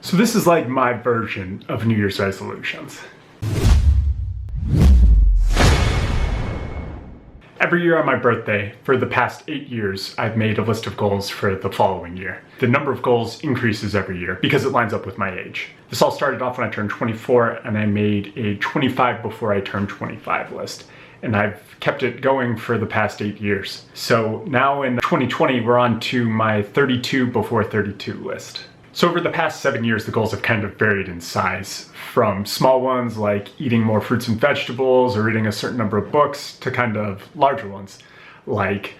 So this is like my version of New Year's resolutions. Every year on my birthday, for the past 8 years, I've made a list of goals for the following year. The number of goals increases every year because it lines up with my age. This all started off when I turned 24 and I made a 25 before I turned 25 list. And I've kept it going for the past 8 years. So now in 2020, we're on to my 32 before 32 list. So over the past 7 years, the goals have kind of varied in size, from small ones like eating more fruits and vegetables or reading a certain number of books to kind of larger ones like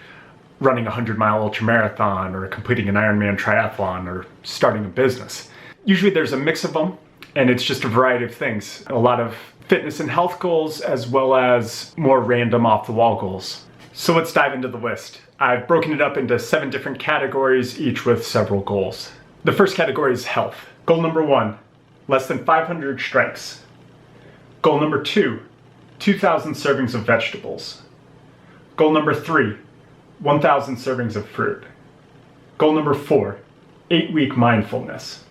running a 100-mile ultramarathon or completing an Ironman triathlon or starting a business. Usually there's a mix of them, and it's just a variety of things. A lot of fitness and health goals as well as more random off-the-wall goals. So let's dive into the list. I've broken it up into 7 different categories, each with several goals. The first category is health. Goal number 1, less than 500 strikes. Goal number 2, 2,000 servings of vegetables. Goal number 3, 1,000 servings of fruit. Goal number 4, 8-week mindfulness.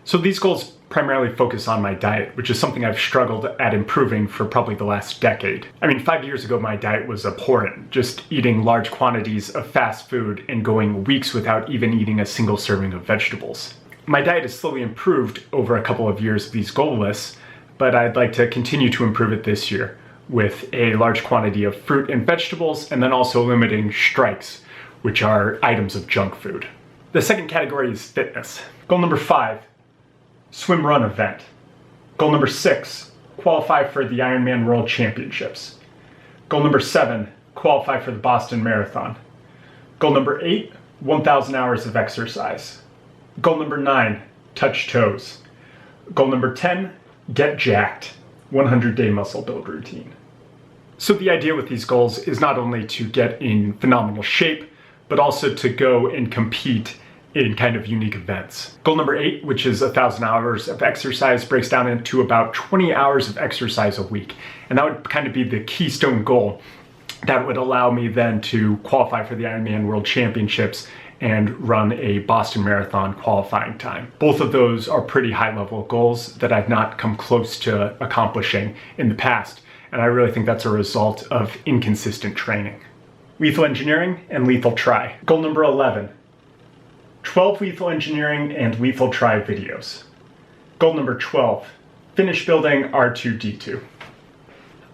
So these goals primarily focus on my diet, which is something I've struggled at improving for probably the last decade. I mean, 5 years ago, my diet was abhorrent, just eating large quantities of fast food and going weeks without even eating a single serving of vegetables. My diet has slowly improved over a couple of years of these goal lists, but I'd like to continue to improve it this year with a large quantity of fruit and vegetables, and then also limiting strikes, which are items of junk food. The second category is fitness. Goal number 5, swim run event. Goal number 6, qualify for the Ironman World Championships. Goal number 7, qualify for the Boston Marathon. Goal number 8, 1,000 hours of exercise. Goal number 9, touch toes. Goal number 10, get jacked, 100-day muscle build routine. So the idea with these goals is not only to get in phenomenal shape, but also to go and compete in kind of unique events. Goal number 8, which is 1,000 hours of exercise, breaks down into about 20 hours of exercise a week. And that would kind of be the keystone goal that would allow me then to qualify for the Ironman World Championships and run a Boston Marathon qualifying time. Both of those are pretty high-level goals that I've not come close to accomplishing in the past. And I really think that's a result of inconsistent training. Lethal engineering and lethal try. Goal number 11. 12 lethal engineering and lethal try videos. Goal number 12, finish building R2-D2.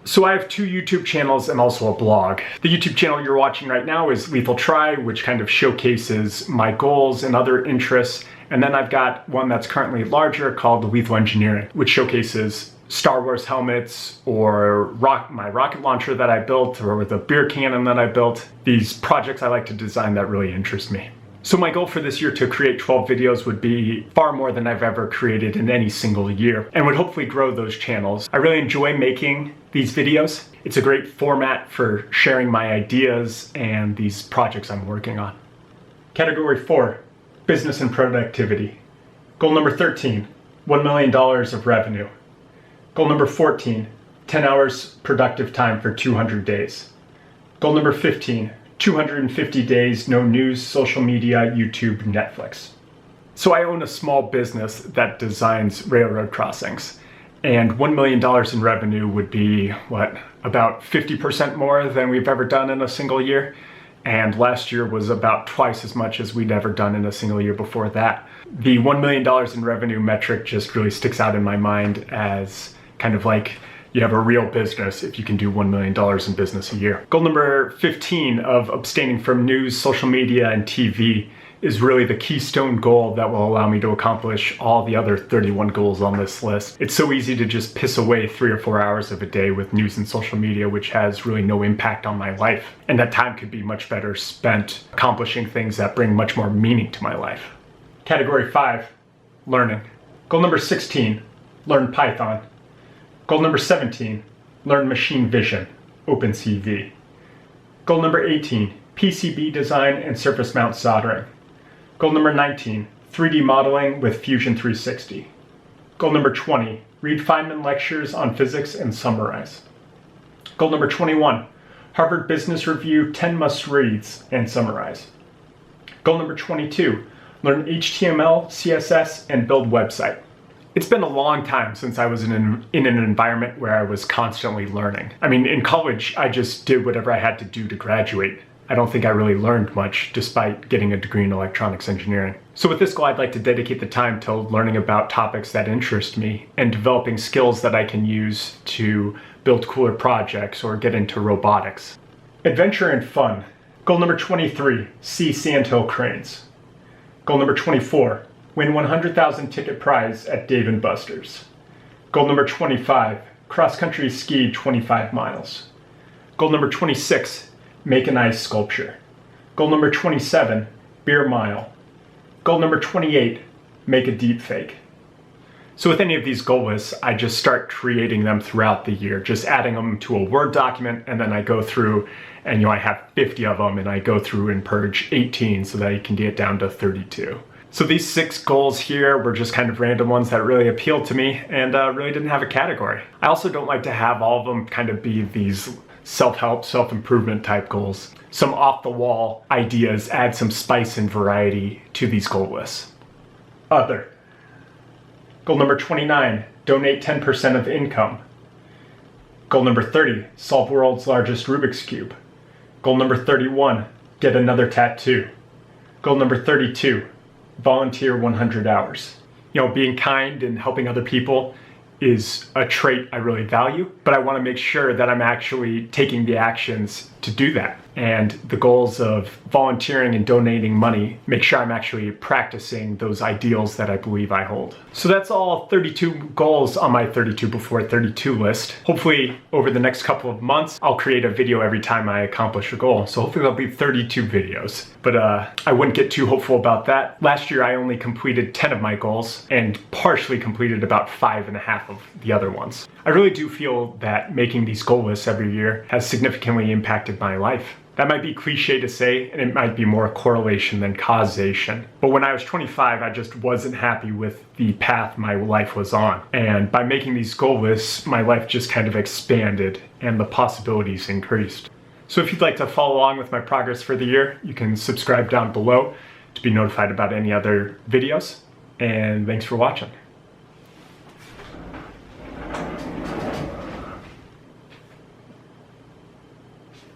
So I have 2 YouTube channels and also a blog. The YouTube channel you're watching right now is Lethal Try, which kind of showcases my goals and other interests. And then I've got one that's currently larger called Lethal Engineering, which showcases Star Wars helmets or my rocket launcher that I built or the beer cannon that I built. These projects I like to design that really interest me. So my goal for this year to create 12 videos would be far more than I've ever created in any single year, and would hopefully grow those channels. I really enjoy making these videos. It's a great format for sharing my ideas and these projects I'm working on. Category 4, business and productivity. Goal number 13, $1 million of revenue. Goal number 14, 10 hours productive time for 200 days. Goal number 15, 250 days, no news, social media, YouTube, Netflix. So I own a small business that designs railroad crossings, and $1 million in revenue would be, about 50% more than we've ever done in a single year. And last year was about twice as much as we'd ever done in a single year before that. The $1 million in revenue metric just really sticks out in my mind as kind of like you have a real business if you can do $1 million in business a year. Goal number 15 of abstaining from news, social media, and TV is really the keystone goal that will allow me to accomplish all the other 31 goals on this list. It's so easy to just piss away 3 or 4 hours of a day with news and social media, which has really no impact on my life. And that time could be much better spent accomplishing things that bring much more meaning to my life. Category 5, learning. Goal number 16, learn Python. Goal number 17, learn machine vision, OpenCV. Goal number 18, PCB design and surface mount soldering. Goal number 19, 3D modeling with Fusion 360. Goal number 20, read Feynman lectures on physics and summarize. Goal number 21, Harvard Business Review 10 must reads and summarize. Goal number 22, learn HTML, CSS, and build website. It's been a long time since I was in an environment where I was constantly learning. I mean, in college, I just did whatever I had to do to graduate. I don't think I really learned much despite getting a degree in electronics engineering. So with this goal, I'd like to dedicate the time to learning about topics that interest me and developing skills that I can use to build cooler projects or get into robotics. Adventure and fun. Goal number 23, see Sandhill cranes. Goal number 24, win 100,000 ticket prize at Dave & Buster's. Goal number 25, cross-country ski 25 miles. Goal number 26, make an ice sculpture. Goal number 27, beer mile. Goal number 28, make a deep fake. So with any of these goal lists, I just start creating them throughout the year, just adding them to a Word document, and then I go through and I have 50 of them, and I go through and purge 18 so that I can get down to 32. So these 6 goals here were just kind of random ones that really appealed to me and really didn't have a category. I also don't like to have all of them kind of be these self-help, self-improvement type goals. Some off-the-wall ideas add some spice and variety to these goal lists. Other. Goal number 29, donate 10% of income. Goal number 30, solve world's largest Rubik's Cube. Goal number 31, get another tattoo. Goal number 32, volunteer 100 hours. Being kind and helping other people is a trait I really value, but I want to make sure that I'm actually taking the actions to do that. And the goals of volunteering and donating money make sure I'm actually practicing those ideals that I believe I hold. So that's all 32 goals on my 32 before 32 list. Hopefully over the next couple of months, I'll create a video every time I accomplish a goal. So hopefully there'll be 32 videos, but I wouldn't get too hopeful about that. Last year, I only completed 10 of my goals and partially completed about 5.5 of the other ones. I really do feel that making these goal lists every year has significantly impacted my life. That might be cliche to say, and it might be more correlation than causation. But when I was 25, I just wasn't happy with the path my life was on. And by making these goal lists, my life just kind of expanded and the possibilities increased. So if you'd like to follow along with my progress for the year, you can subscribe down below to be notified about any other videos. And thanks for watching.